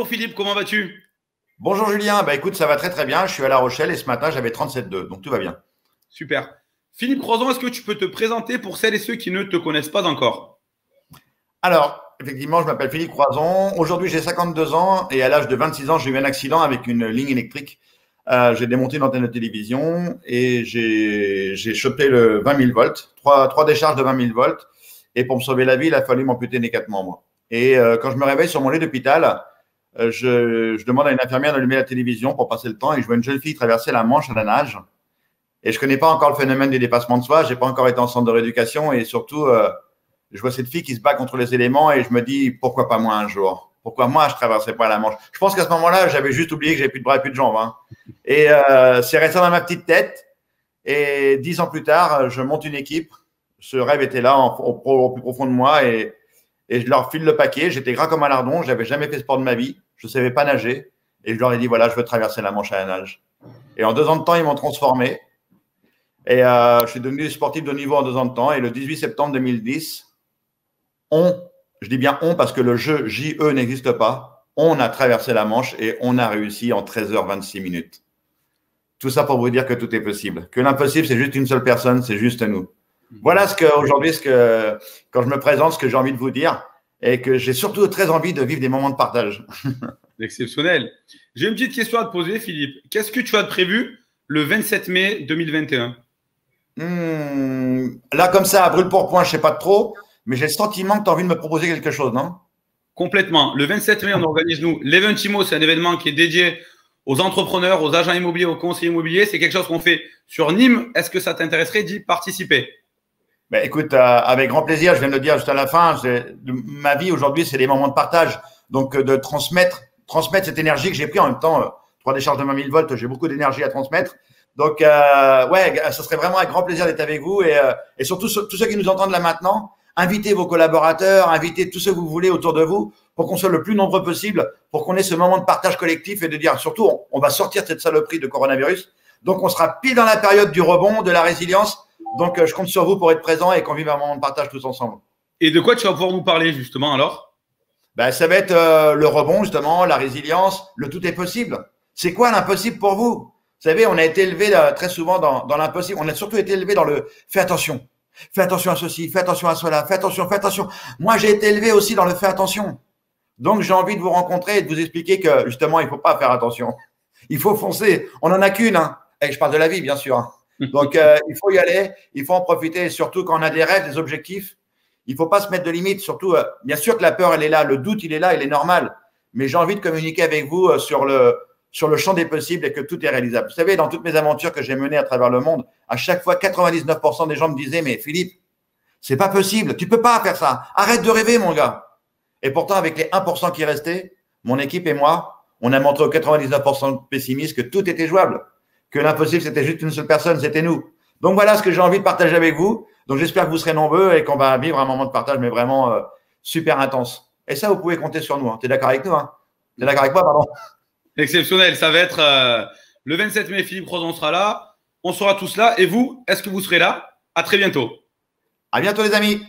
Philippe, comment vas-tu? Bonjour Julien, bah écoute, ça va très très bien. Je suis à La Rochelle et ce matin j'avais 37,2, donc tout va bien. Super. Philippe Croison, est-ce que tu peux te présenter pour celles et ceux qui ne te connaissent pas encore? Alors, effectivement, je m'appelle Philippe Croison. Aujourd'hui, j'ai 52 ans et à l'âge de 26 ans, j'ai eu un accident avec une ligne électrique. J'ai démonté une antenne de télévision et j'ai chopé le 20 000 volts, trois décharges de 20 000 volts. Et pour me sauver la vie, il a fallu m'amputer les 4 membres. Et quand je me réveille sur mon lit d'hôpital, je demande à une infirmière d'allumer la télévision pour passer le temps et je vois une jeune fille traverser la Manche à la nage. Et je connais pas encore le phénomène du dépassement de soi. J'ai pas encore été en centre de rééducation et surtout, je vois cette fille qui se bat contre les éléments et je me dis pourquoi pas moi un jour? Pourquoi moi je traverserais pas la Manche? Je pense qu'à ce moment-là, j'avais juste oublié que j'avais plus de bras et plus de jambes. Hein. Et c'est resté dans ma petite tête. Et 10 ans plus tard, je monte une équipe. Ce rêve était là au plus profond de moi et je leur file le paquet. J'étais gras comme un lardon. J'avais jamais fait sport de ma vie. Je savais pas nager. Et je leur ai dit voilà, je veux traverser la Manche à la nage. Et en 2 ans de temps, ils m'ont transformé. Et je suis devenu sportif de haut niveau en 2 ans de temps. Et le 18 septembre 2010, je dis bien on parce que le jeu JE n'existe pas, on a traversé la Manche et on a réussi en 13h26 minutes. Tout ça pour vous dire que tout est possible. Que l'impossible, c'est juste une seule personne, c'est juste nous. Voilà aujourd'hui, quand je me présente, ce que j'ai envie de vous dire et que j'ai surtout très envie de vivre des moments de partage. Exceptionnel. J'ai une petite question à te poser, Philippe. Qu'est-ce que tu as de prévu le 27 mai 2021? Là, comme ça, à brûle pour point, je ne sais pas trop, mais j'ai le sentiment que tu as envie de me proposer quelque chose, non? Complètement. Le 27 mai, on organise, nous, l'Eventimo. C'est un événement qui est dédié aux entrepreneurs, aux agents immobiliers, aux conseillers immobiliers. C'est quelque chose qu'on fait sur Nîmes. Est-ce que ça t'intéresserait d'y participer? Ben, écoute, avec grand plaisir, je viens de le dire juste à la fin, ma vie aujourd'hui, c'est des moments de partage. Donc, de transmettre cette énergie que j'ai pris en même temps, 3 décharges de 20 000 volts, j'ai beaucoup d'énergie à transmettre. Donc, ouais, ça serait vraiment avec grand plaisir d'être avec vous et surtout tous ceux qui nous entendent là maintenant, invitez vos collaborateurs, invitez tous ceux que vous voulez autour de vous pour qu'on soit le plus nombreux possible, pour qu'on ait ce moment de partage collectif et de dire surtout, on va sortir de cette saloperie de coronavirus. Donc, on sera pile dans la période du rebond, de la résilience. Donc, je compte sur vous pour être présent et qu'on vive un moment de partage tous ensemble. Et de quoi tu vas pouvoir nous parler, justement, alors? Ben, ça va être le rebond, justement, la résilience, le tout est possible. C'est quoi l'impossible pour vous? Vous savez, on a été élevé très souvent dans l'impossible. On a surtout été élevé dans le fais attention. Fais attention à ceci, fais attention à cela, fais attention, fais attention. Moi, j'ai été élevé aussi dans le fais attention. Donc, j'ai envie de vous rencontrer et de vous expliquer que, justement, il ne faut pas faire attention. Il faut foncer. On n'en a qu'une. Hein. Et je parle de la vie, bien sûr. Hein. Donc, il faut y aller, il faut en profiter. Et surtout, quand on a des rêves, des objectifs, il ne faut pas se mettre de limites. Surtout, bien sûr que la peur, elle est là. Le doute, il est là, il est normal. Mais j'ai envie de communiquer avec vous sur le champ des possibles et que tout est réalisable. Vous savez, dans toutes mes aventures que j'ai menées à travers le monde, à chaque fois, 99% des gens me disaient, mais Philippe, c'est pas possible, tu peux pas faire ça. Arrête de rêver, mon gars. Et pourtant, avec les 1% qui restaient, mon équipe et moi, on a montré aux 99% de pessimistes que tout était jouable, que l'impossible, c'était juste une seule personne, c'était nous. Donc voilà ce que j'ai envie de partager avec vous. Donc j'espère que vous serez nombreux et qu'on va vivre un moment de partage, mais vraiment super intense. Et ça, vous pouvez compter sur nous. Hein. Tu es d'accord avec nous? Hein? Tu es d'accord avec moi, pardon? Exceptionnel. Ça va être le 27 mai, Philippe Croison sera là. On sera tous là. Et vous, est-ce que vous serez là? À très bientôt. À bientôt, les amis.